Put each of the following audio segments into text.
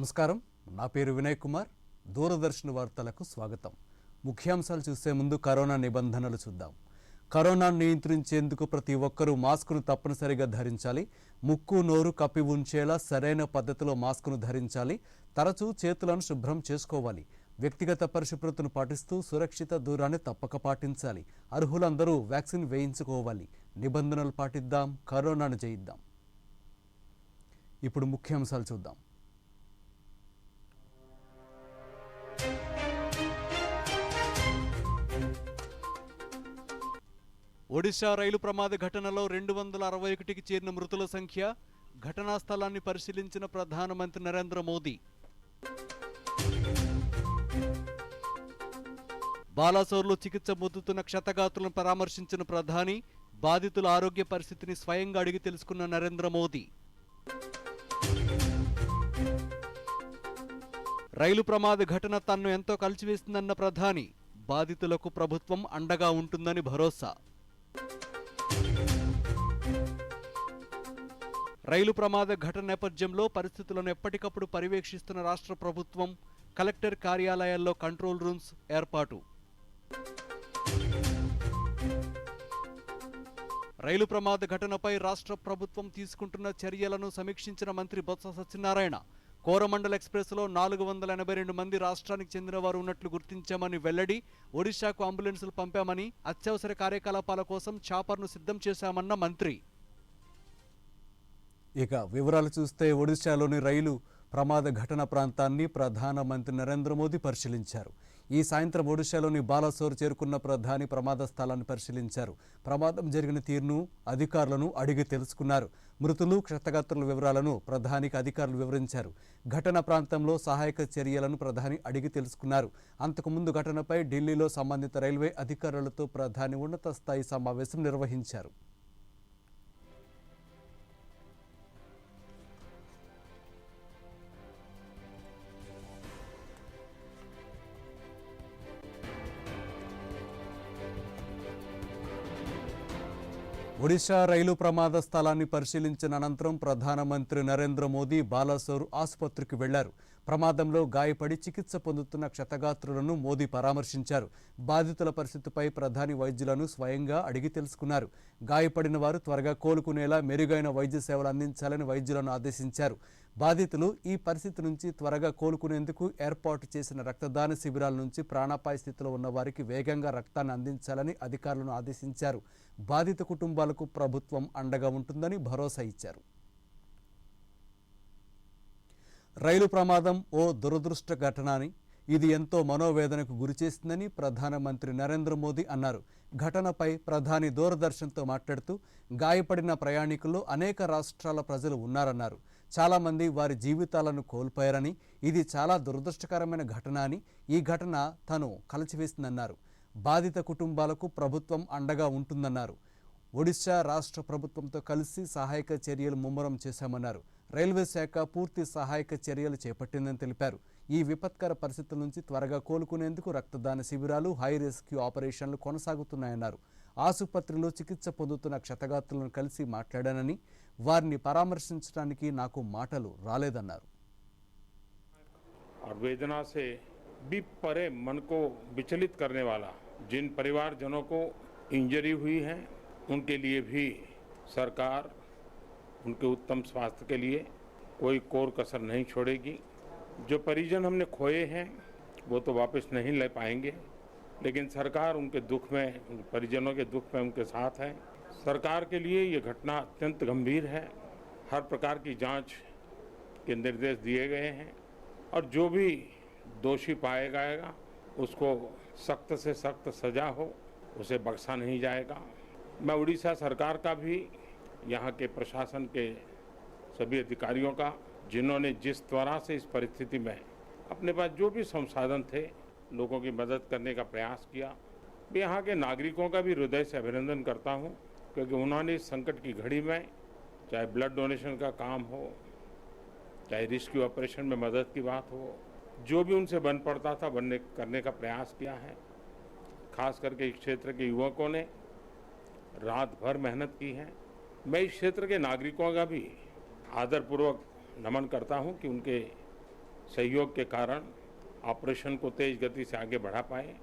నమస్కారం, నా పేరు వినయ్ కుమార్. దూరదర్శన్ వార్తలకు స్వాగతం. ముఖ్యాంశాలు చూసే ముందు కరోనా నిబంధనలు చూద్దాం. కరోనాను నియంత్రించేందుకు ప్రతి ఒక్కరూ మాస్కును తప్పనిసరిగా ధరించాలి. ముక్కు నోరు కప్పి ఉంచేలా సరైన పద్ధతిలో మాస్కును ధరించాలి. తరచూ చేతులను శుభ్రం చేసుకోవాలి. వ్యక్తిగత పరిశుభ్రతను పాటిస్తూ సురక్షిత దూరాన్ని తప్పక పాటించాలి. అర్హులందరూ వ్యాక్సిన్ వేయించుకోవాలి. నిబంధనలు పాటిద్దాం, కరోనాను జయిద్దాం. ఇప్పుడు ముఖ్యాంశాలు చూద్దాం. ఒడిశా రైలు ప్రమాద ఘటనలో 261కి చేరిన మృతుల సంఖ్య. ఘటనా స్థలాన్ని పరిశీలించిన ప్రధానమంత్రి నరేంద్ర మోదీ. బాలాసోర్లో చికిత్స పొందుతున్న క్షతగాత్రులను పరామర్శించిన ప్రధాని. బాధితుల ఆరోగ్య పరిస్థితిని స్వయంగా అడిగి తెలుసుకున్న నరేంద్ర మోదీ. రైలు ప్రమాద ఘటన తన్ను ఎంతో కలిచివేసిందన్న ప్రధాని. బాధితులకు ప్రభుత్వం అండగా ఉంటుందని భరోసా. రైలు ప్రమాద ఘటన నేపథ్యంలో పరిస్థితులను ఎప్పటికప్పుడు పర్యవేక్షిస్తున్న రాష్ట్ర ప్రభుత్వం. కలెక్టర్ కార్యాలయాల్లో కంట్రోల్ రూమ్స్ ఏర్పాటు. రైలు ప్రమాద ఘటనపై రాష్ట్ర ప్రభుత్వం తీసుకుంటున్న చర్యలను సమీక్షించిన మంత్రి బొత్స సత్యనారాయణ. కోరమండల్ ఎక్స్ప్రెస్లో 482 మంది రాష్ట్రానికి చెందిన వారు ఉన్నట్లు గుర్తించామని వెల్లడి. ఒడిశాకు అంబులెన్సులు పంపామని, అత్యవసర కార్యకలాపాల కోసం చాపర్ను సిద్ధం చేశామన్న మంత్రి. ఇక వివరాలు చూస్తే ఒడిశాలోని రైలు ప్రమాద ఘటన ప్రాంతాన్ని ప్రధానమంత్రి నరేంద్ర మోదీ పరిశీలించారు. ఈ సాయంత్రం ఒడిశాలోని బాలాసోర్ చేరుకున్న ప్రధాని ప్రమాద స్థలాన్ని పరిశీలించారు. ప్రమాదం జరిగిన తీరును అధికారులను అడిగి తెలుసుకున్నారు. మృతులు, క్షతగాత్రుల వివరాలను ప్రధానికి అధికారులు వివరించారు. ఘటన ప్రాంతంలో సహాయక చర్యలను ప్రధాని అడిగి తెలుసుకున్నారు. అంతకుముందు ఘటనపై ఢిల్లీలో సంబంధిత రైల్వే అధికారులతో ప్రధాని ఉన్నత స్థాయి సమావేశం నిర్వహించారు. ఒడిశా రైలు ప్రమాద స్థలాన్ని పరిశీలించిన అనంతరం ప్రధానమంత్రి నరేంద్ర మోదీ బాలాసోర్ ఆసుపత్రికి వెళ్లారు. ప్రమాదంలో గాయపడి చికిత్స పొందుతున్న క్షతగాత్రులను మోదీ పరామర్శించారు. బాధితుల పరిస్థితిపై ప్రధాని వైద్యులను స్వయంగా అడిగి తెలుసుకున్నారు. గాయపడిన వారు త్వరగా కోలుకునేలా మెరుగైన వైద్య సేవలు అందించాలని వైద్యులను ఆదేశించారు. బాధితులు ఈ పరిస్థితి నుంచి త్వరగా కోలుకునేందుకు ఏర్పాటు చేసిన రక్తదాన శిబిరాల నుంచి ప్రాణాపాయ స్థితిలో ఉన్న వారికి వేగంగా రక్తాన్ని అందించాలని అధికారులను ఆదేశించారు. బాధిత కుటుంబాలకు ప్రభుత్వం అండగా ఉంటుందని భరోసా ఇచ్చారు. రైలు ప్రమాదం ఓ దురదృష్ట ఘటన అని, ఇది ఎంతో మనోవేదనకు గురిచేసిందని ప్రధానమంత్రి నరేంద్ర మోదీ అన్నారు. ఘటనపై ప్రధాని దూరదర్శన్తో మాట్లాడుతూ గాయపడిన ప్రయాణికుల్లో అనేక రాష్ట్రాల ప్రజలు ఉన్నారన్నారు. చాలామంది వారి జీవితాలను కోల్పోయారని, ఇది చాలా దురదృష్టకరమైన ఘటన అని, ఈ ఘటన తను కలిచివేసిందన్నారు. బాధిత కుటుంబాలకు ప్రభుత్వం అండగా ఉంటుందన్నారు. ఒడిశా రాష్ట్ర ప్రభుత్వంతో కలిసి సహాయక చర్యలు ముమ్మరం చేశామన్నారు. రైల్వే శాఖ పూర్తి సహాయక చర్యలు చేపట్టిందని తెలిపారు. ఈ విపత్కర పరిస్థితుల నుంచి త్వరగా కోలుకునేందుకు రక్తదాన శిబిరాలు, హై రెస్క్యూ ఆపరేషన్లు కొనసాగుతున్నాయన్నారు. ఆసుపత్రిలో చికిత్స పొందుతున్న క్షతగాత్రులను కలిసి మాట్లాడానని, వారిని పరామర్శించడానికి నాకు మాటలు రాలేదన్నారు. वेदना से भी परे मन को विचलित करने वाला, जिन परिवारजनों को इंजरी हुई है उनके लिए भी सरकार उनके उत्तम स्वास्थ्य के लिए कोई कोर कसर नहीं छोड़ेगी. जो परिजन हमने खोए हैं वो तो वापस नहीं ले पाएंगे, लेकिन सरकार उनके दुख में, उन परिजनों के दुख में उनके साथ है. सरकार के लिए ये घटना अत्यंत गंभीर है. हर प्रकार की जांच के निर्देश दिए गए हैं और जो भी दोषी पाया जाएगा उसको सख्त से सख्त सजा हो, उसे बख्शा नहीं जाएगा. मैं उड़ीसा सरकार का भी, यहाँ के प्रशासन के सभी अधिकारियों का, जिन्होंने जिस तरह से इस परिस्थिति में अपने पास जो भी संसाधन थे लोगों की मदद करने का प्रयास किया, मैं यहाँ के नागरिकों का भी हृदय से अभिनंदन करता हूँ, क्योंकि उन्होंने इस संकट की घड़ी में चाहे ब्लड डोनेशन का काम हो, चाहे रेस्क्यू ऑपरेशन में मदद की बात हो, जो भी उनसे बन पड़ता था करने का प्रयास किया है. खास करके इस क्षेत्र के युवकों ने रात भर मेहनत की है. मैं इस क्षेत्र के नागरिकों का भी आदरपूर्वक नमन करता हूं कि उनके सहयोग के कारण ऑपरेशन को तेज गति से आगे बढ़ा पाए।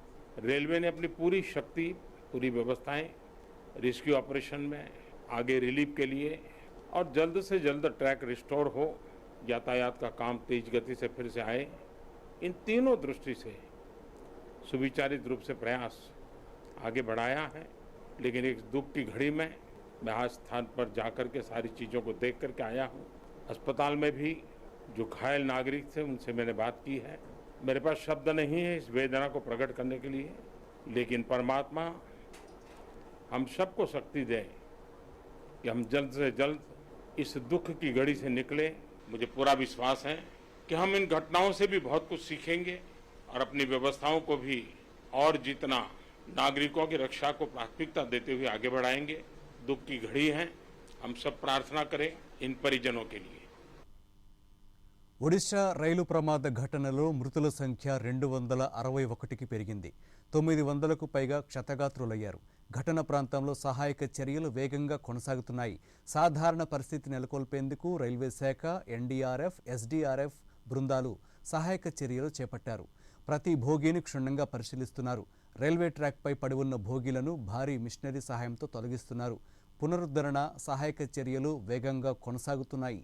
रेलवे ने अपनी पूरी शक्ति, पूरी व्यवस्थाएं रेस्क्यू ऑपरेशन में, आगे रिलीफ के लिए और जल्द से जल्द ट्रैक रिस्टोर हो, यातायात का काम तेज गति से फिर से आए, इन तीनों दृष्टि से सुविचारित रूप से प्रयास आगे बढ़ाया है। लेकिन एक दुख की घड़ी में मैं आज स्थान पर जाकर के सारी चीज़ों को देख करके आया हूँ। अस्पताल में भी जो घायल नागरिक थे उनसे मैंने बात की है। मेरे पास शब्द नहीं है इस वेदना को प्रकट करने के लिए, लेकिन परमात्मा हम सबको शक्ति दे कि हम जल्द से जल्द इस दुख की घड़ी से निकले। मुझे पूरा विश्वास है कि हम इन घटनाओं से भी बहुत कुछ सीखेंगे और अपनी व्यवस्थाओं को भी और जितना नागरिकों की रक्षा को प्राथमिकता देते हुए आगे बढ़ाएंगे। दुख की घड़ी है, हम सब प्रार्थना करें इन परिजनों के लिए। ఒడిశా రైలు ప్రమాద ఘటనలో మృతుల సంఖ్య 261కి పెరిగింది. 900కు పైగా క్షతగాత్రులయ్యారు. ఘటన ప్రాంతంలో సహాయక చర్యలు వేగంగా కొనసాగుతున్నాయి. సాధారణ పరిస్థితి నెలకొల్పేందుకు రైల్వే శాఖ, ఎన్డీఆర్ఎఫ్, ఎస్డీఆర్ఎఫ్ బృందాలు సహాయక చర్యలు చేపట్టారు. ప్రతి భోగిని క్షుణ్ణంగా పరిశీలిస్తున్నారు. రైల్వే ట్రాక్పై పడి ఉన్న భోగిలను భారీ మిషనరీ సహాయంతో తొలగిస్తున్నారు. పునరుద్ధరణ, సహాయక చర్యలు వేగంగా కొనసాగుతున్నాయి.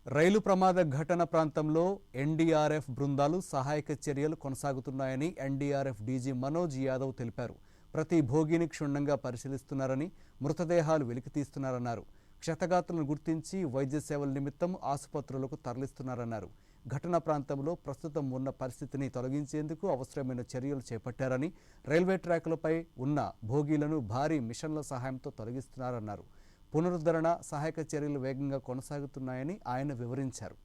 రైలు ప్రమాద ఘటన ప్రాంతంలో ఎన్డీఆర్ఎఫ్ బృందాలు సహాయక చర్యలు కొనసాగుతున్నాయని ఎన్డీఆర్ఎఫ్ డీజీ మనోజ్ యాదవ్ తెలిపారు. ప్రతి భోగిని క్షుణ్ణంగా పరిశీలిస్తున్నారని, మృతదేహాలు వెలికితీస్తున్నారన్నారు. క్షతగాత్రులను గుర్తించి వైద్య సేవల నిమిత్తం ఆసుపత్రులకు తరలిస్తున్నారన్నారు. ఘటన ప్రాంతంలో ప్రస్తుతం ఉన్న పరిస్థితిని తొలగించేందుకు అవసరమైన చర్యలు చేపట్టారని, రైల్వే ట్రాకులపై ఉన్న భోగీలను భారీ మిషన్ల సహాయంతో తొలగిస్తున్నారన్నారు. పునరుద్ధరణ, సహాయక చర్యలు వేగంగా కొనసాగుతున్నాయని ఆయన వివరించారు.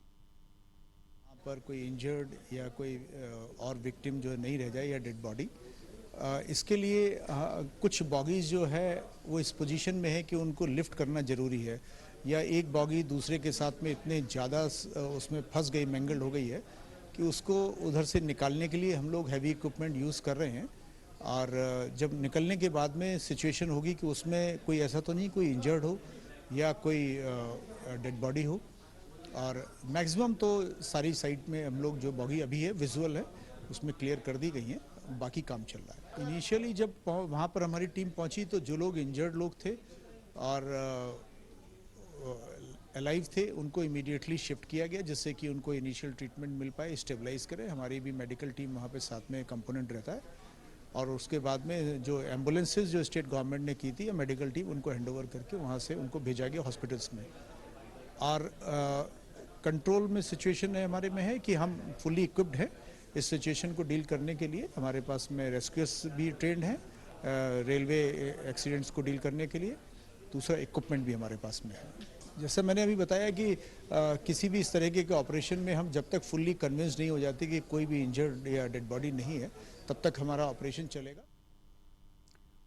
पर कोई इंजर्ड या कोई और विक्टिम जो नहीं रह जाए या डेड बॉडी, इसके लिए कुछ बॉगीज जो है वो इस पोजीशन में है कि उनको लिफ्ट करना ज़रूरी है, या एक बॉगी दूसरे के साथ में इतने ज़्यादा उसमें फंस गई, मैंगल्ड हो गई है कि उसको उधर से निकालने के लिए हम लोग हैवी इक्विपमेंट यूज़ कर रहे हैं। और जब निकलने के बाद में सिचुएशन होगी कि उसमें कोई ऐसा तो नहीं कोई इंजर्ड हो या कोई डेड बॉडी हो, और मैक्सिमम तो सारी साइड में हम लोग जो बॉगी अभी है विजुअल है उसमें क्लियर कर दी गई है, बाकी काम चल रहा है। इनिशियली जब वहाँ पर हमारी टीम पहुँची तो जो लोग इंजर्ड लोग थे और अलाइव थे उनको इमीडिएटली शिफ्ट किया गया, जिससे कि उनको इनिशियल ट्रीटमेंट मिल पाए, स्टेबलाइज करें। हमारी भी मेडिकल टीम वहाँ पे साथ में कंपोनेंट रहता है, और उसके बाद में जो एम्बुलेंसेज जो स्टेट गवर्नमेंट ने की थी या मेडिकल टीम उनको हैंडओवर करके वहाँ से उनको भेजा गया हॉस्पिटल्स में। और कंट्रोल में सिचुएशन है हमारे में है कि हम फुली इक्विप्ड हैं इस सिचुएशन को डील करने के लिए। हमारे पास में रेस्क्यूअर्स भी ट्रेंड हैं रेलवे एक्सीडेंट्स को डील करने के लिए। दूसरा इक्विपमेंट भी हमारे पास में है। जैसे मैंने अभी बताया कि किसी भी इस तरह के ऑपरेशन में हम जब तक फुल्ली कन्विंस नहीं हो जाते कि कोई भी इंजर्ड या डेड बॉडी नहीं है तब तक हमारा ऑपरेशन चलेगा।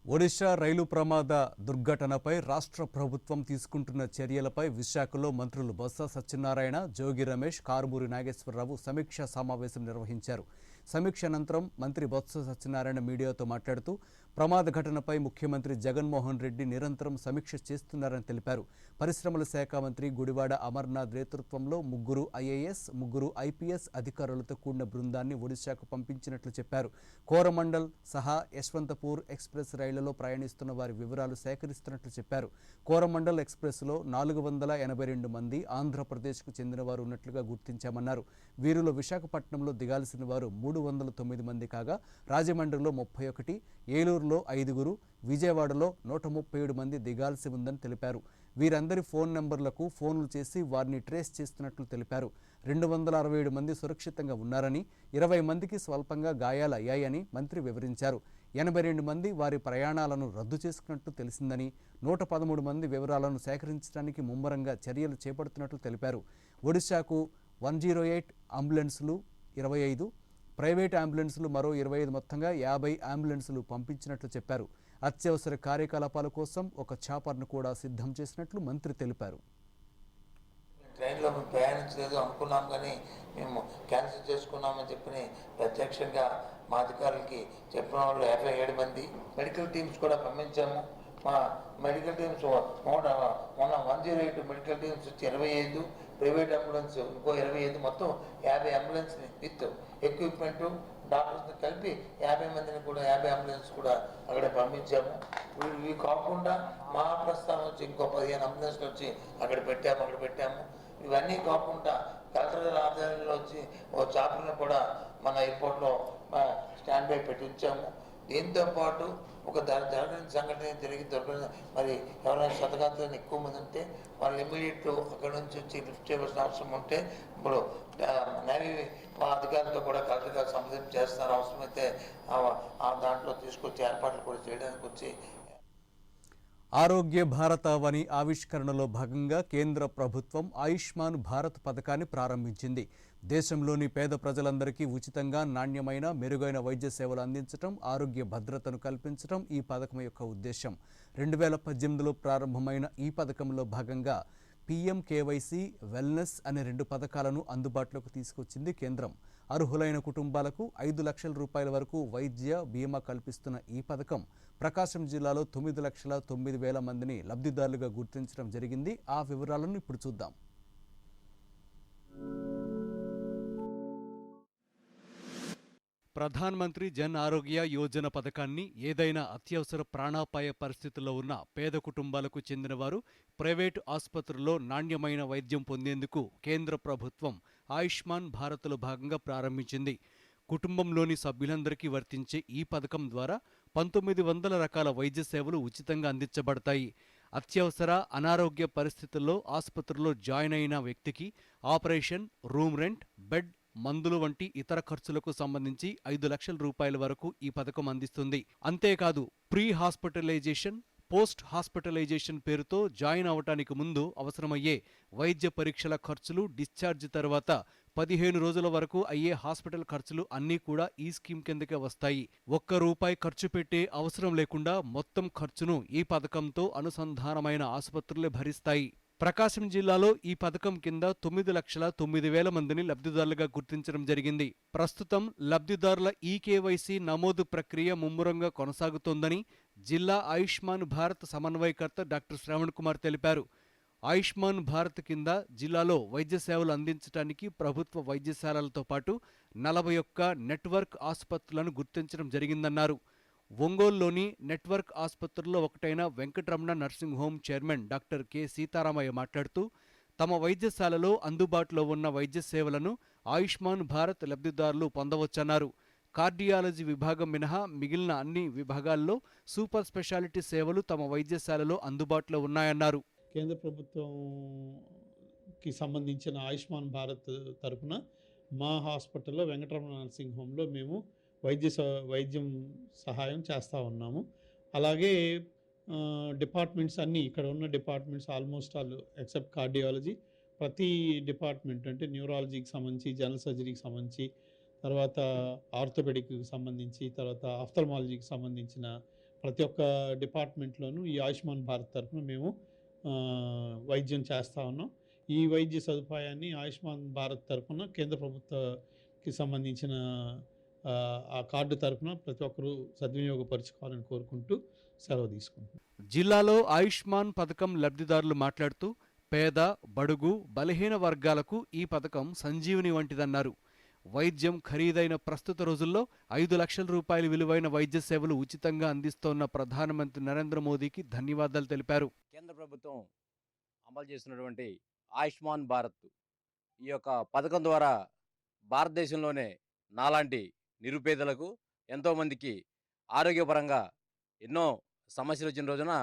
ఒడిశా రైలు ప్రమాద దుర్ఘటనపై రాష్ట్ర ప్రభుత్వం తీసుకుంటున్న చర్యలపై విశాఖలో మంత్రులు బొత్స సత్యనారాయణ, జోగి రమేష్, కారుమూరి నాగేశ్వరరావు సమీక్షా సమావేశం నిర్వహించారు. సమీక్ష అనంతరం మంత్రి బొత్స సత్యనారాయణ మీడియాతో మాట్లాడుతూ ప్రమాద ఘటనపై ముఖ్యమంత్రి జగన్మోహన్ రెడ్డి నిరంతరం సమీక్ష చేస్తున్నారని తెలిపారు. పరిశ్రమల శాఖ మంత్రి గుడివాడ అమర్నాథ్ నేతృత్వంలో 3 ఐఏఎస్, 3 ఐపీఎస్ అధికారులతో కూడిన బృందాన్ని ఒడిశాకు పంపించినట్లు చెప్పారు. కోరమండల్ సహా యశ్వంతపూర్ ఎక్స్ప్రెస్ రైళ్లలో ప్రయాణిస్తున్న వారి వివరాలు సేకరిస్తున్నట్లు చెప్పారు. కోరమండల్ ఎక్స్ప్రెస్లో 482 మంది ఆంధ్రప్రదేశ్కు చెందిన వారు ఉన్నట్లుగా గుర్తించామన్నారు. వీరిలో విశాఖపట్నంలో దిగాల్సిన వారు 309 మంది కాగా, రాజమండ్రిలో 31, ఏలూరులో 5, విజయవాడలో 137 మంది దిగాల్సి ఉందని తెలిపారు. వీరందరి ఫోన్ నంబర్లకు ఫోన్లు చేసి వారిని ట్రేస్ చేస్తున్నట్లు తెలిపారు. 267 మంది సురక్షితంగా ఉన్నారని, 20 మందికి స్వల్పంగా గాయాలయ్యాయని మంత్రి వివరించారు. 82 మంది వారి ప్రయాణాలను రద్దు చేసుకున్నట్లు తెలిసిందని, 113 మంది వివరాలను సేకరించడానికి ముమ్మరంగా చర్యలు చేపడుతున్నట్లు తెలిపారు. ఒడిశాకు 108 అంబులెన్సులు 25, ప్రైవేట్ అంబులెన్సులు మరో 25, మొత్తంగా 50 అంబులెన్సులు పంపించినట్లు చెప్పారు. అత్యవసర కార్యకలాపాల కోసం ఒక చాపర్ను కూడా సిద్ధం చేసినట్లు మంత్రి తెలిపారు. ట్రైన్లో మేము ప్రయాణించలేదు అనుకున్నాం, కానీ మేము క్యాన్సిల్ చేసుకున్నామని చెప్పి ప్రత్యక్షంగా మా అధికారులకి చెప్పిన వాళ్ళు 57 మంది. మెడికల్ టీమ్స్ కూడా పంపించాము. మా మెడికల్ టీమ్స్ మొన్న 108 మెడికల్ టీమ్స్ వచ్చి 25, ప్రైవేట్ అంబులెన్స్ ఇంకో 25 మొత్తం 50 అంబులెన్స్ విత్ ఎక్విప్మెంట్ డాక్టర్స్ని కలిపి 50 మందిని కూడా 50 అంబులెన్స్ కూడా అక్కడ పంపించాము. ఇవి కాకుండా మా ప్రస్థానం వచ్చి ఇంకో 15 అంబులెన్స్లు వచ్చి అక్కడ పెట్టాము. ఇవన్నీ కాకుండా కలెక్టర్ గారి ఆధ్వర్యంలో వచ్చి ఓ చాపలను కూడా మన ఎయిర్పోర్ట్లో స్టాండ్ బై పెట్టి ఉంచాము. దీంతో పాటు ఒక జరగని సంఘటన జరిగి దొరకని మరి ఎవరైనా శతగాత్రం ఎక్కువ మంది ఉంటే వాళ్ళు ఇమ్మీడియట్ అక్కడ నుంచి వచ్చి లిఫ్ట్ చేయవలసిన అవసరం ఉంటే ఇప్పుడు నేవీ అధికారులతో కూడా కలెక్టర్ గారు సంప్రదింపు చేస్తున్నారు. అవసరమైతే దాంట్లో తీసుకొచ్చి ఏర్పాట్లు కూడా చేయడానికి వచ్చి ఆరోగ్య భారత్ అవని ఆవిష్కరణలో భాగంగా కేంద్ర ప్రభుత్వం ఆయుష్మాన్ భారత్ పథకాన్ని ప్రారంభించింది. దేశంలోని పేద ప్రజలందరికీ ఉచితంగా నాణ్యమైన మెరుగైన వైద్య సేవలు అందించడం, ఆరోగ్య భద్రతను కల్పించడం ఈ పథకం యొక్క ఉద్దేశం. 2018లో ప్రారంభమైన ఈ పథకంలో భాగంగా PMKYC, వెల్నెస్ అనే 2 పథకాలను అందుబాటులోకి తీసుకొచ్చింది కేంద్రం. అర్హులైన కుటుంబాలకు 5 లక్షల రూపాయల వరకు వైద్య బీమా కల్పిస్తున్న ఈ పథకం ప్రకాశం జిల్లాలో 9,09,000 మందిని లబ్ధిదారులుగా గుర్తించడం జరిగింది. ఆ వివరాలను ఇప్పుడు చూద్దాం. ప్రధాన్ మంత్రి జన్ ఆరోగ్య యోజన పథకాన్ని ఏదైనా అత్యవసర ప్రాణాపాయ పరిస్థితుల్లో ఉన్న పేద కుటుంబాలకు చెందినవారు ప్రైవేటు ఆసుపత్రుల్లో నాణ్యమైన వైద్యం పొందేందుకు కేంద్ర ప్రభుత్వం ఆయుష్మాన్ భారత్లో భాగంగా ప్రారంభించింది. కుటుంబంలోని సభ్యులందరికీ వర్తించే ఈ పథకం ద్వారా 1900 రకాల వైద్య సేవలు ఉచితంగా అందించబడతాయి. అత్యవసర అనారోగ్య పరిస్థితుల్లో ఆసుపత్రిలో జాయిన్ అయిన వ్యక్తికి ఆపరేషన్, రూమ్ రెంట్, బెడ్, మందులు వంటి ఇతర ఖర్చులకు సంబంధించి 5 లక్షల రూపాయల వరకు ఈ పథకం అందిస్తుంది. అంతేకాదు ప్రీ హాస్పిటలైజేషన్, పోస్ట్ హాస్పిటలైజేషన్ పేరుతో జాయిన్ అవటానికి ముందు అవసరమయ్యే వైద్య పరీక్షల ఖర్చులు, డిశ్చార్జ్ తర్వాత 15 రోజుల వరకు అయ్యే హాస్పిటల్ ఖర్చులు అన్నీ కూడా ఈ స్కీమ్ కిందకే వస్తాయి. ₹1 ఖర్చు పెట్టే అవసరం లేకుండా మొత్తం ఖర్చును ఈ పథకంతో అనుసంధానమైన ఆసుపత్రులే భరిస్తాయి. ప్రకాశం జిల్లాలో ఈ పథకం కింద 9,09,000 మందిని లబ్ధిదారులుగా గుర్తించడం జరిగింది. ప్రస్తుతం లబ్ధిదారుల ఈకేవైసీ నమోదు ప్రక్రియ ముమ్మరంగా కొనసాగుతోందని జిల్లా ఆయుష్మాన్ భారత్ సమన్వయకర్త డాక్టర్ శ్రవణ్ కుమార్ తెలిపారు. ఆయుష్మాన్ భారత్ కింద జిల్లాలో వైద్య సేవలు అందించడానికి ప్రభుత్వ వైద్యశాలలతో పాటు 41 నెట్వర్క్ ఆసుపత్రులను గుర్తించడం జరిగిందన్నారు. ఒంగోలులోని నెట్వర్క్ ఆసుపత్రుల్లో ఒకటైన Venkataramana nursing home chairman doctor K Sitaramayya మాట్లాడుతూ తమ వైద్యశాలలో అందుబాటులో ఉన్న వైద్య సేవలను ఆయుష్మాన్ భారత్ లబ్ధిదారులు పొందవచ్చన్నారు. కార్డియాలజీ విభాగం మినహా మిగిలిన అన్ని విభాగాల్లో సూపర్ స్పెషాలిటీ సేవలు తమ వైద్యశాలలో అందుబాటులో ఉన్నాయన్నారు. కేంద్ర ప్రభుత్వంకి సంబంధించిన ఆయుష్మాన్ భారత్ తరఫున మా హాస్పిటల్లో వెంకటరమణ నర్సింగ్ హోమ్లో మేము వైద్యం సహాయం చేస్తూ ఉన్నాము. అలాగే డిపార్ట్మెంట్స్ అన్నీ ఇక్కడ ఉన్న departments almost all except cardiology ప్రతి డిపార్ట్మెంట్ అంటే న్యూరాలజీకి సంబంధించి, జనరల్ సర్జరీకి సంబంధించి, తర్వాత ఆర్థోపెడిక్కి సంబంధించి, తర్వాత ఆఫ్థల్మాలజీకి సంబంధించిన ప్రతి ఒక్క డిపార్ట్మెంట్లోనూ ఈ ఆయుష్మాన్ భారత్ తరఫున మేము వైద్యం చేస్తూ ఉన్నాం. ఈ వైద్య సదుపాయాన్ని ఆయుష్మాన్ భారత్ తరఫున కేంద్ర ప్రభుత్వకి సంబంధించిన ఆ కార్డు తరఫున ప్రతి ఒక్కరూ సద్వినియోగపరుచుకోవాలని కోరుకుంటూ సెలవు తీసుకుంటున్నాం. జిల్లాలో ఆయుష్మాన్ పథకం లబ్ధిదారులు మాట్లాడుతూ పేద, బడుగు, బలహీన వర్గాలకు ఈ పథకం సంజీవని వంటిదన్నారు. వైద్యం ఖరీదైన ప్రస్తుత రోజుల్లో 5 లక్షల రూపాయల విలువైన వైద్య సేవలు ఉచితంగా అందిస్తోన్న ప్రధానమంత్రి నరేంద్ర మోదీకి ధన్యవాదాలు తెలిపారు. కేంద్ర ప్రభుత్వం అమలు చేస్తున్నటువంటి ఆయుష్మాన్ భారత్ ఈ యొక్క పథకం ద్వారా భారతదేశంలోనే నాలాంటి నిరుపేదలకు ఎంతోమందికి ఆరోగ్యపరంగా ఎన్నో సమస్యలు వచ్చిన రోజున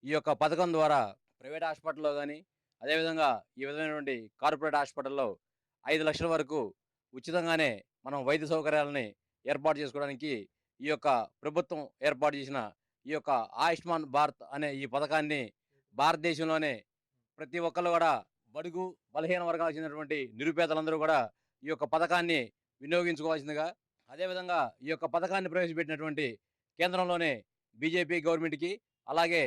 ఈ యొక్క పథకం ద్వారా ప్రైవేట్ హాస్పిటల్లో కానీ అదేవిధంగా ఈ విధమైనటువంటి కార్పొరేట్ హాస్పిటల్లో 5 లక్షల వరకు ఉచితంగానే మనం వైద్య సౌకర్యాలని ఏర్పాటు చేసుకోవడానికి ఈ యొక్క ప్రభుత్వం ఏర్పాటు చేసిన ఈ యొక్క ఆయుష్మాన్ భారత్ అనే ఈ పథకాన్ని భారతదేశంలోనే ప్రతి ఒక్కళ్ళు కూడా బడుగు బలహీన వర్గాలకు చెందినటువంటి నిరుపేదలందరూ కూడా ఈ యొక్క పథకాన్ని వినియోగించుకోవాల్సిందిగా, అదేవిధంగా ఈ యొక్క పథకాన్ని ప్రవేశపెట్టినటువంటి కేంద్రంలోనే బీజేపీ గవర్నమెంట్కి అలాగే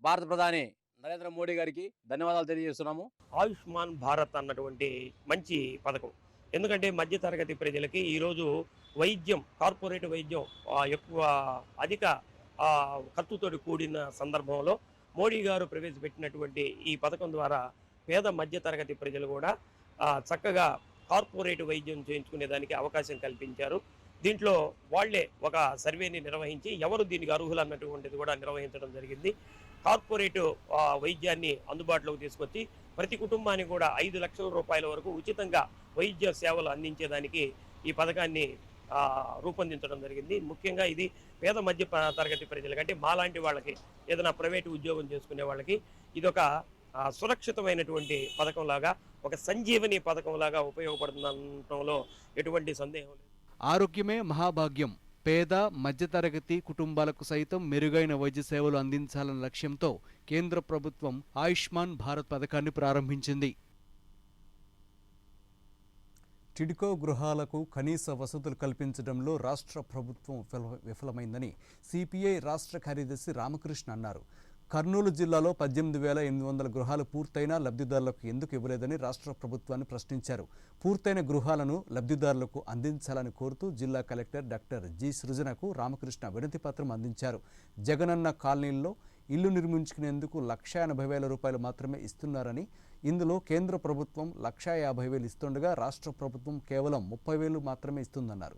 భారత ప్రధాని నరేంద్ర మోడీ గారికి ధన్యవాదాలు తెలియజేస్తున్నాము. ఆయుష్మాన్ భారత్ అన్నటువంటి మంచి పథకం. ఎందుకంటే మధ్యతరగతి ప్రజలకి ఈరోజు వైద్యం, కార్పొరేట్ వైద్యం ఎక్కువ అధిక ఖర్చుతో కూడిన సందర్భంలో మోడీ గారు ప్రవేశపెట్టినటువంటి ఈ పథకం ద్వారా పేద మధ్యతరగతి ప్రజలు కూడా చక్కగా కార్పొరేట్ వైద్యం చేయించుకునేదానికి అవకాశం కల్పించారు. దీంట్లో వాళ్లే ఒక సర్వేని నిర్వహించి ఎవరు దీనికి అర్హులు అన్నటువంటిది కూడా నిర్వహించడం జరిగింది. కార్పొరేట్ వైద్యాన్ని అందుబాటులోకి తీసుకొచ్చి ప్రతి కుటుంబానికి కూడా 5 లక్షల రూపాయల వరకు ఉచితంగా వైద్య సేవలు అందించేదానికి ఈ పథకాన్ని రూపొందించడం జరిగింది. ముఖ్యంగా ఇది పేద మధ్య తరగతి ప్రజలకి, అంటే మాలాంటి వాళ్ళకి, ఏదైనా ప్రైవేటు ఉద్యోగం చేసుకునే వాళ్ళకి ఇదొక సురక్షితమైనటువంటి పథకంలాగా, ఒక సంజీవని పథకంలాగా ఉపయోగపడుతుందనడంలో ఎటువంటి సందేహం లేదు. ఆరోగ్యమే మహాభాగ్యం. పేద మధ్యతరగతి కుటుంబాలకు సైతం మెరుగైన వైద్య సేవలు అందించాలన్న లక్ష్యంతో కేంద్ర ప్రభుత్వం ఆయుష్మాన్ భారత్ పథకాన్ని ప్రారంభించింది. టిడ్కో గృహాలకు కనీస వసతులు కల్పించడంలో రాష్ట్ర ప్రభుత్వం విఫలమైందని సిపిఐ రాష్ట్ర కార్యదర్శి రామకృష్ణ అన్నారు. కర్నూలు జిల్లాలో 18,800 గృహాలు పూర్తయినా లబ్ధిదారులకు ఎందుకు ఇవ్వలేదని రాష్ట్ర ప్రభుత్వాన్ని ప్రశ్నించారు. పూర్తయిన గృహాలను లబ్ధిదారులకు అందించాలని కోరుతూ జిల్లా కలెక్టర్ డాక్టర్ జి సృజనకు రామకృష్ణ వినతి పత్రం అందించారు. జగనన్న కాలనీల్లో ఇల్లు నిర్మించుకునేందుకు 1,80,000 రూపాయలు మాత్రమే ఇస్తున్నారని, ఇందులో కేంద్ర ప్రభుత్వం 1,50,000 ఇస్తుండగా రాష్ట్ర ప్రభుత్వం కేవలం 30,000 మాత్రమే ఇస్తుందన్నారు.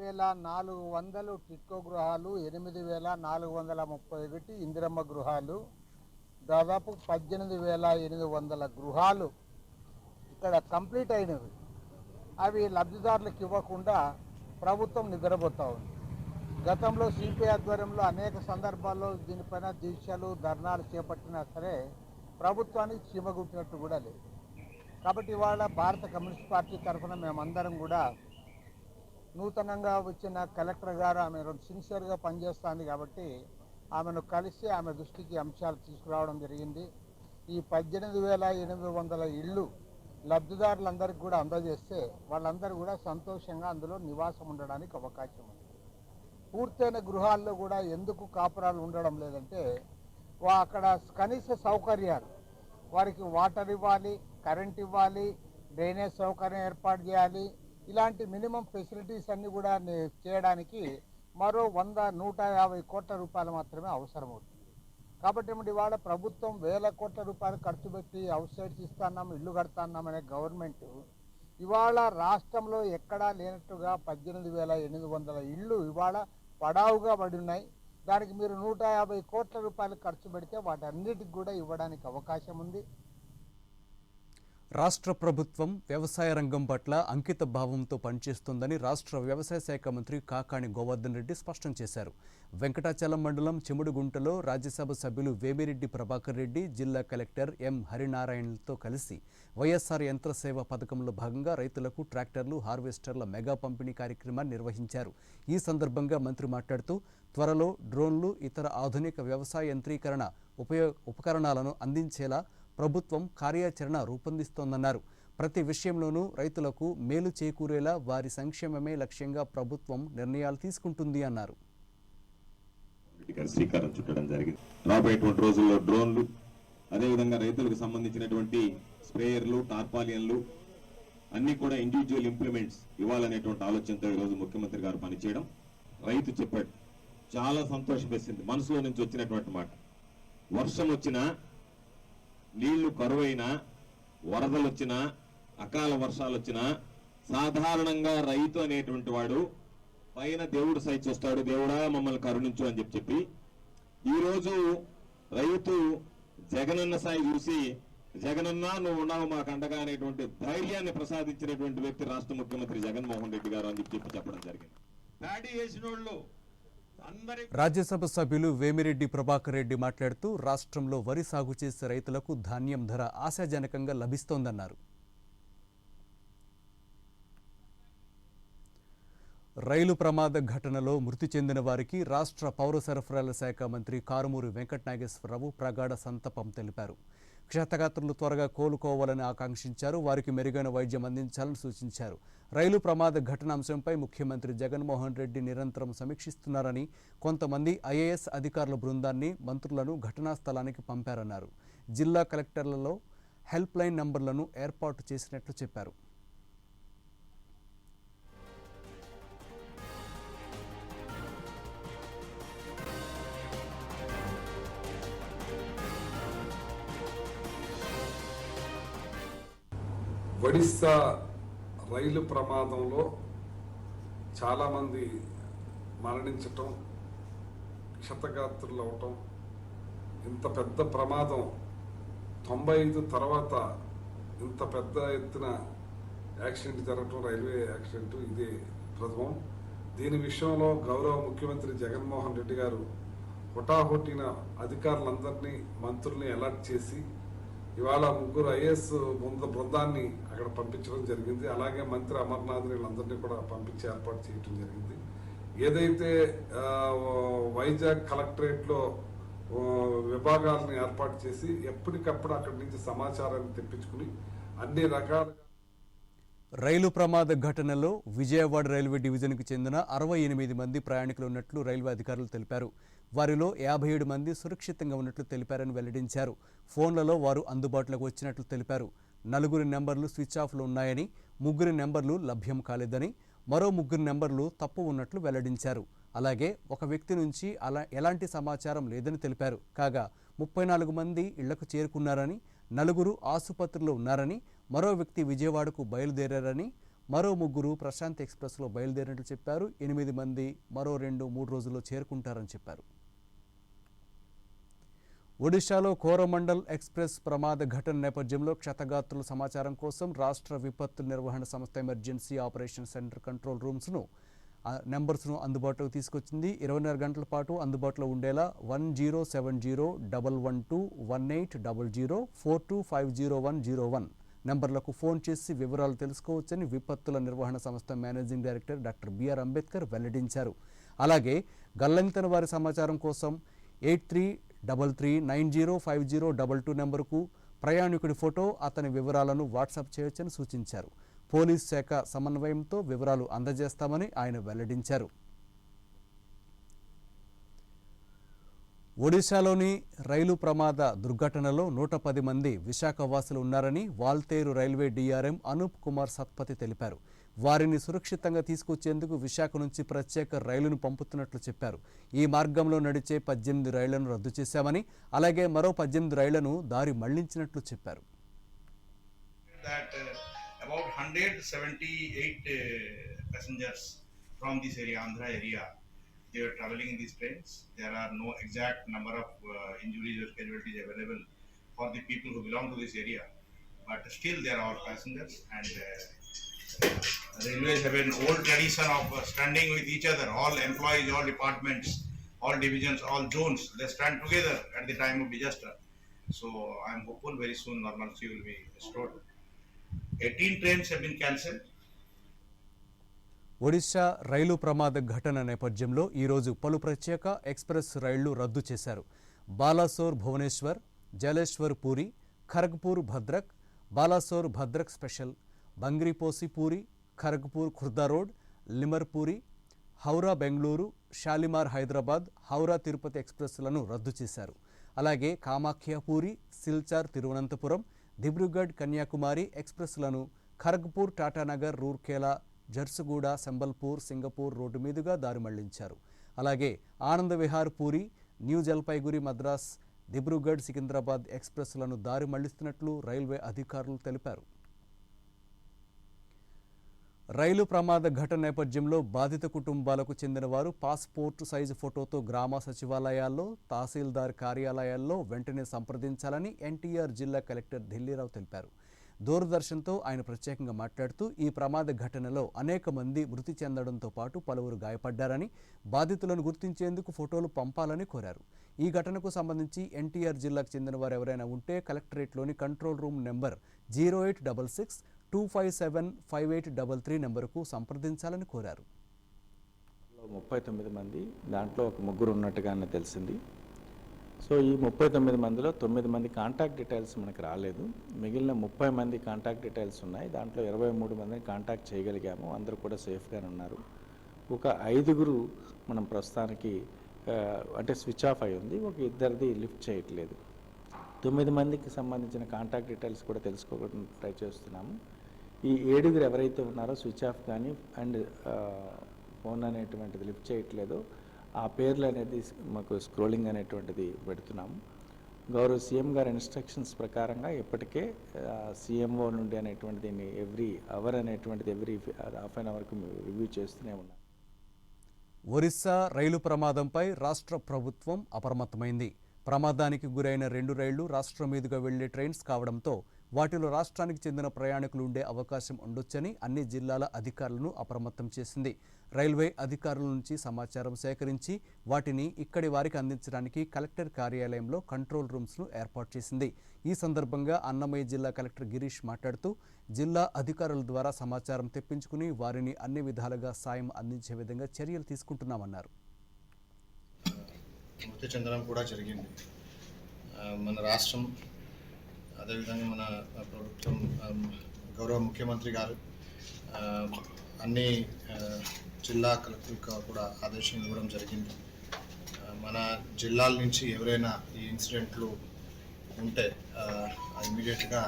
8,400 టిట్కో గృహాలు, 8,431 ఇందిరమ్మ గృహాలు, దాదాపు 18,800 గృహాలు ఇక్కడ కంప్లీట్ అయినవి. అవి లబ్ధిదారులకు ఇవ్వకుండా ప్రభుత్వం నిద్రపోతూ ఉంది. గతంలో సిపిఐ ఆధ్వర్యంలో అనేక సందర్భాల్లో దీనిపైన దీక్షలు, ధర్నాలు చేపట్టినా సరే ప్రభుత్వానికి చీమగుట్టినట్టు కూడా లేదు. కాబట్టి ఇవాళ భారత కమ్యూనిస్ట్ పార్టీ తరఫున మేమందరం కూడా నూతనంగా వచ్చిన కలెక్టర్ గారు ఆమె సిన్సియర్గా పనిచేస్తుంది కాబట్టి ఆమెను కలిసి ఆమె దృష్టికి అంశాలు తీసుకురావడం జరిగింది. ఈ 18,800 ఇళ్ళు లబ్ధిదారులందరికీ కూడా అందజేస్తే వాళ్ళందరూ కూడా సంతోషంగా అందులో నివాసం ఉండడానికి అవకాశం ఉంది. పూర్తయిన గృహాల్లో కూడా ఎందుకు కాపురాలు ఉండడం లేదంటే అక్కడ కనీస సౌకర్యాలు, వారికి వాటర్ ఇవ్వాలి, కరెంట్ ఇవ్వాలి, డ్రైనేజ్ సౌకర్యం ఏర్పాటు చేయాలి. ఇలాంటి మినిమం ఫెసిలిటీస్ అన్నీ కూడా చేయడానికి మరో 100-150 కోట్ల రూపాయలు మాత్రమే అవసరమవుతుంది. కాబట్టి ఇవాళ ప్రభుత్వం వేల కోట్ల రూపాయలు ఖర్చు పెట్టి హౌస్ సైట్స్ ఇస్తున్నాం, ఇల్లు కడతాన్నామనే గవర్నమెంట్ ఇవాళ రాష్ట్రంలో ఎక్కడా లేనట్టుగా 18,800 ఇళ్ళు ఇవాళ పడావుగా పడి ఉన్నాయి. దానికి మీరు 150 కోట్ల రూపాయలు ఖర్చు పెడితే వాటన్నిటికి కూడా ఇవ్వడానికి అవకాశం ఉంది. రాష్ట్ర ప్రభుత్వం వ్యవసాయ రంగం పట్ల అంకిత భావంతో పనిచేస్తుందని రాష్ట్ర వ్యవసాయ శాఖ మంత్రి కాకాణి గోవర్ధన్ రెడ్డి స్పష్టం చేశారు. వెంకటాచలం మండలం చెముడుగుంటలో రాజ్యసభ సభ్యులు వేమిరెడ్డి ప్రభాకర్ రెడ్డి, జిల్లా కలెక్టర్ ఎం హరినారాయణలతో కలిసి వైఎస్ఆర్ యంత్ర సేవ పథకంలో భాగంగా రైతులకు ట్రాక్టర్లు, హార్వెస్టర్ల మెగా పంపిణీ కార్యక్రమాన్ని నిర్వహించారు. ఈ సందర్భంగా మంత్రి మాట్లాడుతూ త్వరలో డ్రోన్లు, ఇతర ఆధునిక వ్యవసాయ యంత్రీకరణ ఉపకరణాలను అందించేలా ప్రభుత్వం కార్యాచరణ రూపొందిస్తోందన్నారు. ప్రతి విషయంలోనూ రైతులకు మేలు చేకూరేలా వారి సంక్షేమమే లక్ష్యంగా ప్రభుత్వం నిర్ణయాలు తీసుకుంటుంది అన్నారు. శ్రీకారం చుట్టడం జరిగింది. రాబోయేటువంటి రోజుల్లో డ్రోన్లు, అదేవిధంగా రైతులకు సంబంధించినటువంటి స్ప్రేయర్లు, టార్పాలియన్లు అన్ని కూడా ఇండివిజువల్ ఇంప్లిమెంట్స్ ఇవ్వాలనేటువంటి ఆలోచనతో ఈరోజు ముఖ్యమంత్రి గారు పనిచేయడం రైతు చెప్పాడు. చాలా సంతోషం వేసింది, మనసులో నుంచి వచ్చినటువంటి మాట. వర్షం వచ్చినా, నీళ్లు కరువైనా, వరదలు వచ్చినా, అకాల వర్షాలు వచ్చినా సాధారణంగా రైతు అనేటువంటి వాడు పైన దేవుడు సై చూస్తాడు, దేవుడా మమ్మల్ని కరుణించు అని చెప్పి ఈరోజు రైతు జగనన్న సాయి చూసి, జగనన్న నువ్వు ఉన్నావు మాకు అండగా అనేటువంటి ధైర్యాన్ని ప్రసాదించినటువంటి వ్యక్తి రాష్ట్ర ముఖ్యమంత్రి జగన్మోహన్ రెడ్డి గారు అని చెప్పడం జరిగింది. ప్యాడీ వేసిన వాళ్ళు రాజ్యసభ సభ్యులు వేమిరెడ్డి ప్రభాకర్ రెడ్డి మాట్లాడుతూ రాష్ట్రంలో వరి సాగు చేసే రైతులకు ధాన్యం ధర ఆశాజనకంగా లభిస్తోందన్నారు. రైలు ప్రమాద ఘటనలో మృతి చెందిన వారికి రాష్ట్ర పౌర సరఫరాల శాఖ మంత్రి కారుమూరి వెంకట నాగేశ్వరరావు ప్రగాఢ సంతాపం తెలిపారు. క్షతగాత్రులు త్వరగా కోలుకోవాలని ఆకాంక్షించారు. వారికి మెరుగైన వైద్యం అందించాలని సూచించారు. రైలు ప్రమాద ఘటన అంశంపై ముఖ్యమంత్రి జగన్మోహన్ రెడ్డి నిరంతరం సమీక్షిస్తున్నారని, కొంతమంది ఐఏఎస్ అధికారుల బృందాన్ని, మంత్రులను ఘటనా స్థలానికి పంపారన్నారు. జిల్లా కలెక్టర్లలో హెల్ప్ లైన్ నంబర్లను ఏర్పాటు చేసినట్లు చెప్పారు. ఒడిస్సా రైలు ప్రమాదంలో చాలామంది మరణించటం, క్షతగాత్రులు అవటం, ఇంత పెద్ద ప్రమాదం 95 తర్వాత ఇంత పెద్ద ఎత్తున యాక్సిడెంట్ జరగటం, రైల్వే యాక్సిడెంట్ ఇదే ప్రథమం. దీని విషయంలో గౌరవ ముఖ్యమంత్రి జగన్మోహన్ రెడ్డి గారు హుటాహుటిన అధికారులందరినీ, మంత్రుల్ని అలర్ట్ చేసి ఇవాళ 3 ఐఏఎస్ బృందాన్ని అక్కడ పంపించడం జరిగింది. అలాగే మంత్రి అమర్నాథ్ వీళ్ళందరినీ కూడా పంపించి ఏర్పాటు చేయడం జరిగింది. ఏదైతే వైజాగ్ కలెక్టరేట్లో విభాగాలను ఏర్పాటు చేసి ఎప్పటికప్పుడు అక్కడి నుంచి సమాచారాన్ని తెప్పించుకుని అన్ని రకాలుగా. రైలు ప్రమాద ఘటనలో విజయవాడ రైల్వే డివిజన్కు చెందిన 68 మంది ప్రయాణికులు ఉన్నట్లు రైల్వే అధికారులు తెలిపారు. వారిలో 57 మంది సురక్షితంగా ఉన్నట్లు తెలిపారని వెల్లడించారు. ఫోన్లలో వారు అందుబాటులోకి వచ్చినట్లు తెలిపారు. 4 నెంబర్లు స్విచ్ ఆఫ్లో ఉన్నాయని, 3 నెంబర్లు లభ్యం కాలేదని, మరో 3 నెంబర్లు తప్పు ఉన్నట్లు వెల్లడించారు. అలాగే ఒక వ్యక్తి నుంచి ఎలాంటి సమాచారం లేదని తెలిపారు. కాగా 34 మంది ఇళ్లకు చేరుకున్నారని, 4 ఆసుపత్రిలో ఉన్నారని, మరో వ్యక్తి విజయవాడకు బయలుదేరారని, మరో 3 ప్రశాంత్ ఎక్స్ప్రెస్లో బయలుదేరినట్లు చెప్పారు. 8 మంది మరో 2-3 రోజుల్లో చేరుకుంటారని చెప్పారు. ఒడిశాలో కోరమండల్ ఎక్స్ప్రెస్ ప్రమాద ఘటన నేపథ్యంలో క్షతగాత్రుల సమాచారం కోసం రాష్ట్ర విపత్తు నిర్వహణ సంస్థ ఎమర్జెన్సీ ఆపరేషన్ సెంటర్ కంట్రోల్ రూమ్స్ను నెంబర్స్ను అందుబాటులోకి తీసుకొచ్చింది. 24 గంటల పాటు అందుబాటులో ఉండేలా 1070-112-1800 4250-101 నెంబర్లకు ఫోన్ చేసి వివరాలు తెలుసుకోవచ్చని విపత్తుల నిర్వహణ సంస్థ managing director doctor BR Ambedkar వెల్లడించారు. అలాగే గల్లంతైన వారి సమాచారం కోసం 8333905022 నెంబరుకు ప్రయాణికుడి ఫోటో, అతని వివరాలను వాట్సాప్ చేయొచ్చని సూచించారు. పోలీస్ శాఖ సమన్వయంతో వివరాలు అందజేస్తామని ఆయన వెల్లడించారు. ఒడిశాలోని రైలు ప్రమాద దుర్ఘటనలో 110 మంది విశాఖ వాసులు ఉన్నారని వాల్తేరు రైల్వే డిఆర్ఎం అనూప్ కుమార్ సత్పతి తెలిపారు. వారిని సురక్షితంగా తీసుకొచ్చేందుకు విశాఖ నుంచి ప్రత్యేక రైలును పంపుతున్నట్లు చెప్పారు. ఈ మార్గంలో నడిచే 18 రైళ్లను రద్దు చేశామని, అలాగే మరో 18 రైళ్లను దారి మళ్లించినట్లు చెప్పారు. About 178 passengers from this area, Andhra area, they are traveling in these trains. There are no exact number of injuries or casualties available for the people who belong to this area, but still there are passengers, and railways have an old tradition of standing with each other. All employees, all departments, all divisions, all zones, they stand together at the time of disaster. So I am hopeful very soon normalcy will be restored. 18 trains have been cancelled. Odisha రైలు ప్రమాద ఘటన నేపథ్యంలో ఈరోజు పలు ప్రత్యేక express రైళ్లు రద్దు చేశారు. Balasore Bhubaneswar, Jaleshwar puri, Kharagpur Bhadrak, Balasore Bhadrak special, బంగ్రీపోసి puri, Kharagpur Khurda road, లిమర్ puri, Howrah Bengaluru, Shalimar Hyderabad, Howrah Tirupati ఎక్స్ప్రెస్లను రద్దు చేశారు. అలాగే కామాఖ్య పూరి, సిల్చార్ తిరువనంతపురం, దిబ్రూగఢ్ కన్యాకుమారి ఎక్స్ప్రెస్లను ఖరగ్పూర్, టాటానగర్, రూర్కేలా, జర్సుగూడ, సంబల్పూర్, సింగపూర్ రోడ్డు మీదుగా దారి మళ్లించారు. అలాగే ఆనంద విహార్ పూరి, న్యూ జల్పైగురి, మద్రాస్, దిబ్రూగఢ్, సికింద్రాబాద్ ఎక్స్ప్రెస్లను దారి మళ్లిస్తున్నట్లు రైల్వే అధికారులు తెలిపారు. రైలు ప్రమాద ఘటన నేపథ్యంలో బాధిత కుటుంబాలకు చెందిన వారు పాస్పోర్టు సైజు ఫోటోతో గ్రామ సచివాలయాల్లో, తహసీల్దార్ కార్యాలయాల్లో వెంటనే సంప్రదించాలని ఎన్టీఆర్ జిల్లా కలెక్టర్ ఢిల్లీరావు తెలిపారు. దూరదర్శన్తో ఆయన ప్రత్యేకంగా మాట్లాడుతూ ఈ ప్రమాద ఘటనలో అనేక మంది మృతి చెందడంతో పాటు పలువురు గాయపడ్డారని, బాధితులను గుర్తించేందుకు ఫోటోలు పంపాలని కోరారు. ఈ ఘటనకు సంబంధించి ఎన్టీఆర్ జిల్లాకు చెందిన వారు ఎవరైనా ఉంటే కలెక్టరేట్లోని కంట్రోల్ రూమ్ నెంబర్ 0866-257-5833 నెంబరుకు సంప్రదించాలని కోరారు. 39 మంది, దాంట్లో ఒక 3 ఉన్నట్టుగానే తెలిసింది. సో ఈ 39 మందిలో 9 మంది కాంటాక్ట్ డీటెయిల్స్ మనకు రాలేదు. మిగిలిన 30 మంది కాంటాక్ట్ డీటెయిల్స్ ఉన్నాయి. దాంట్లో 23 మందిని కాంటాక్ట్ చేయగలిగాము. అందరూ కూడా సేఫ్గానే ఉన్నారు. ఒక 5గురు మనం ప్రస్తుతానికి అంటే స్విచ్ ఆఫ్ అయి ఉంది. ఒక 2ది లిఫ్ట్ చేయట్లేదు. 9 మందికి సంబంధించిన కాంటాక్ట్ డీటెయిల్స్ కూడా తెలుసుకోవడం ట్రై చేస్తున్నాము. ఈ 7గురు ఎవరైతే ఉన్నారో స్విచ్ ఆఫ్ కానీ అండ్ ఫోన్ అనేటువంటిది లిఫ్ట్ చేయట్లేదో ఆ పేర్లు అనేది మాకు స్క్రోలింగ్ అనేటువంటిది పెడుతున్నాము. గౌరవ సీఎం గారి ఇన్స్ట్రక్షన్స్ ప్రకారంగా ఇప్పటికే సీఎంఓ నుండి అనేటువంటి దీన్ని ఎవ్రీ అవర్ అనేటువంటిది ఎవ్రీ హాఫ్ అన్ అవర్కి రివ్యూ చేస్తూనే ఉన్నాం. ఒరిస్సా రైలు ప్రమాదంపై రాష్ట్ర ప్రభుత్వం అప్రమత్తమైంది. ప్రమాదానికి గురైన 2 రైళ్లు రాష్ట్రం మీదుగా వెళ్లే ట్రైన్స్ కావడంతో వాటిలో రాష్ట్రానికి చెందిన ప్రయాణికులు ఉండే అవకాశం ఉండొచ్చని అన్ని జిల్లాల అధికారులను అప్రమత్తం చేసింది. రైల్వే అధికారుల నుంచి సమాచారం సేకరించి వాటిని ఇక్కడి వారికి అందించడానికి కలెక్టర్ కార్యాలయంలో కంట్రోల్ రూమ్స్ను ఏర్పాటు చేసింది. ఈ సందర్భంగా అన్నమయ్య జిల్లా కలెక్టర్ గిరీష్ మాట్లాడుతూ జిల్లా అధికారుల ద్వారా సమాచారం తెప్పించుకుని వారిని అన్ని విధాలుగా సాయం అందించే విధంగా చర్యలు తీసుకుంటున్నామన్నారు. మృతి చెందడం కూడా జరిగింది. మన రాష్ట్రం అదేవిధంగా మన ప్రభుత్వం గౌరవ ముఖ్యమంత్రి గారు అన్ని జిల్లా కలెక్టర్లకు కూడా ఆదేశం ఇవ్వడం జరిగింది. మన జిల్లాల నుంచి ఎవరైనా ఈ ఇన్సిడెంట్లు ఉంటే ఇమీడియట్గా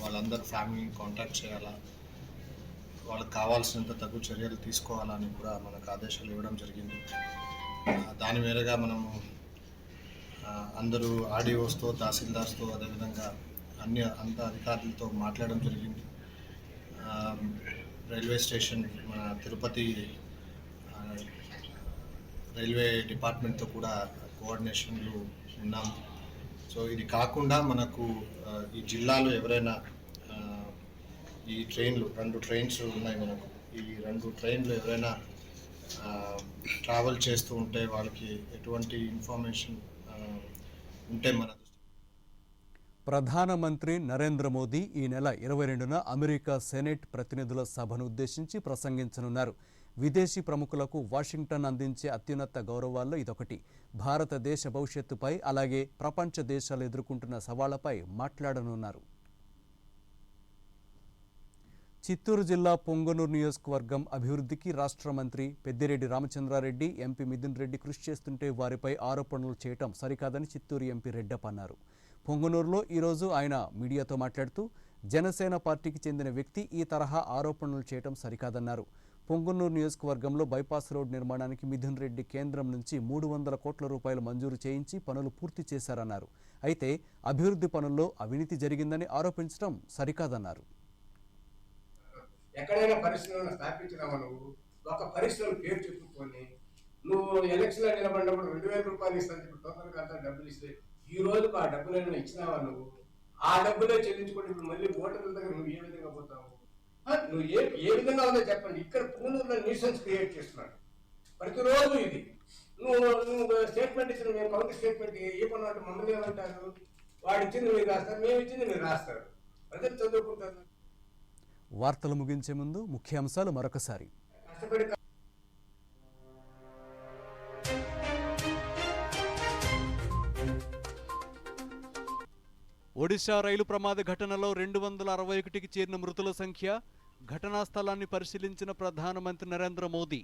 వాళ్ళందరూ ఫ్యామిలీని కాంటాక్ట్ చేయాలా, వాళ్ళకి కావాల్సినంత తగు చర్యలు తీసుకోవాలని కూడా మనకు ఆదేశాలు ఇవ్వడం జరిగింది. దాని మేరగా మనము అందరూ ఆర్డీఓస్తో, తహసీల్దార్స్తో అదేవిధంగా అంత అధికారులతో మాట్లాడడం జరిగింది. రైల్వే స్టేషన్ మన తిరుపతి రైల్వే డిపార్ట్మెంట్తో కూడా కోఆర్డినేషన్లు ఉన్నాం. సో ఇది కాకుండా మనకు ఈ జిల్లాలో ఎవరైనా ఈ ట్రైన్లు 2 ట్రైన్స్ ఉన్నాయి మనకు. ఈ 2 ట్రైన్లు ఎవరైనా ట్రావెల్ చేస్తూ ఉంటే వాళ్ళకి ఎటువంటి ఇన్ఫర్మేషన్ ఉంటే మన ప్రధానమంత్రి నరేంద్ర మోదీ ఈ నెల 22న అమెరికా సెనెట్ ప్రతినిధుల సభను ఉద్దేశించి ప్రసంగించనున్నారు. విదేశీ ప్రముఖులకు వాషింగ్టన్ అందించే అత్యున్నత గౌరవాల్లో ఇదొకటి. భారతదేశ భవిష్యత్తుపై అలాగే ప్రపంచ దేశాలు ఎదుర్కొంటున్న సవాళ్లపై మాట్లాడనున్నారు. చిత్తూరు జిల్లా పొంగనూరు నియోజకవర్గం అభివృద్ధికి రాష్ట్ర మంత్రి పెద్దిరెడ్డి రామచంద్రారెడ్డి, ఎంపీ మిథున్ రెడ్డి కృషి చేస్తుంటే వారిపై ఆరోపణలు చేయటం సరికాదని చిత్తూరు ఎంపీ రెడ్డప్ప అన్నారు. పొంగనూరులో ఈరోజు ఆయన మీడియాతో మాట్లాడుతూ జనసేన పార్టీకి చెందిన వ్యక్తి ఈ తరహా ఆరోపణలు చేయటం సరికాదన్నారు. పొంగనూరు నియోజకవర్గంలో బైపాస్ రోడ్ నిర్మాణానికి మిథున్ రెడ్డి కేంద్రం నుంచి 300 కోట్ల రూపాయలు మంజూరు చేయించి పనులు పూర్తి చేశారన్నారు. అయితే అభివృద్ధి పనుల్లో అవినీతి జరిగిందని ఆరోపించడం సరికాదన్నారు. ఎక్కడైనా పరిశ్రమను స్థాపించినావా? నువ్వు ఒక పరిశ్రమ పేరు చెప్పుకొని నువ్వు ఎలక్షన్లో నిలబడినప్పుడు 2000 రూపాయలు ఇస్తాను చెప్పి టోకన్ అంతా డబ్బులు ఇస్తే ఈ రోజుకు ఆ డబ్బులు ఏమైనా ఇచ్చినావా? నువ్వు ఆ డబ్బులే చెల్లించుకుంటే ఇప్పుడు మళ్ళీ ఓటర్ల దగ్గర నువ్వు ఏ విధంగా పోతావు? నువ్వు ఏ విధంగా ఉందో చెప్పండి. ఇక్కడ పుంగనూరులో న్యూసెన్స్ క్రియేట్ చేస్తున్నాడు ప్రతిరోజు. ఇది నువ్వు స్టేట్మెంట్ ఇచ్చిన మేము కౌంటర్ స్టేట్మెంట్ ఏ పని అంటే మమ్మల్ని ఏమంటారు? వాడు ఇచ్చింది మీరు రాస్తారు, మేము ఇచ్చింది మీరు రాస్తారు, ప్రజలు చదువుకుంటారు. వార్తలు ముగించే ముందు ముఖ్యాంశాలు మరొకసారి. ఒడిశా రైలు ప్రమాద ఘటనలో 261కి చేరిన మృతుల సంఖ్య. ఘటనా స్థలాన్ని పరిశీలించిన ప్రధానమంత్రి నరేంద్ర మోదీ.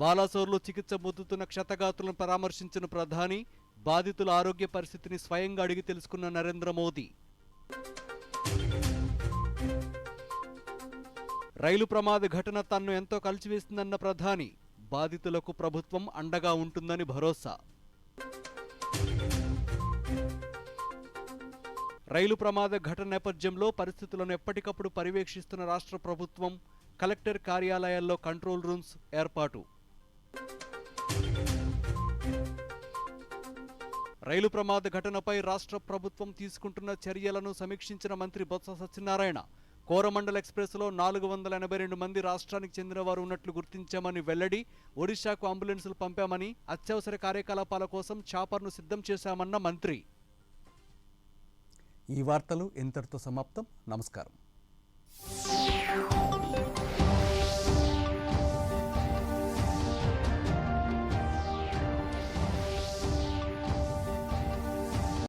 బాలాసోర్లో చికిత్స పొందుతున్న క్షతగాత్రులను పరామర్శించిన ప్రధాని. బాధితుల ఆరోగ్య పరిస్థితిని స్వయంగా అడిగి తెలుసుకున్న నరేంద్ర మోదీ. రైలు ప్రమాద ఘటన తన్ను ఎంతో కలిచివేసిందన్న ప్రధాని. బాధితులకు ప్రభుత్వం అండగా ఉంటుందని భరోసా. రైలు ప్రమాద ఘటన నేపథ్యంలో పరిస్థితులను ఎప్పటికప్పుడు పర్యవేక్షిస్తున్న రాష్ట్ర ప్రభుత్వం. కలెక్టర్ కార్యాలయాల్లో కంట్రోల్ రూమ్స్ ఏర్పాటు. రైలు ప్రమాద ఘటనపై రాష్ట్ర ప్రభుత్వం తీసుకుంటున్న చర్యలను సమీక్షించిన మంత్రి బొత్స సత్యనారాయణ. కోరమండల్ ఎక్స్ప్రెస్లో 482 మంది రాష్ట్రానికి చెందిన వారు ఉన్నట్లు గుర్తించామని వెల్లడి. ఒడిశాకు అంబులెన్సులు పంపామని, అత్యవసర కార్యకలాపాల కోసం చాపర్ను సిద్ధం చేశామన్న మంత్రి. ఈ వార్తలు ఇంతటితో సమాప్తం. నమస్కారం.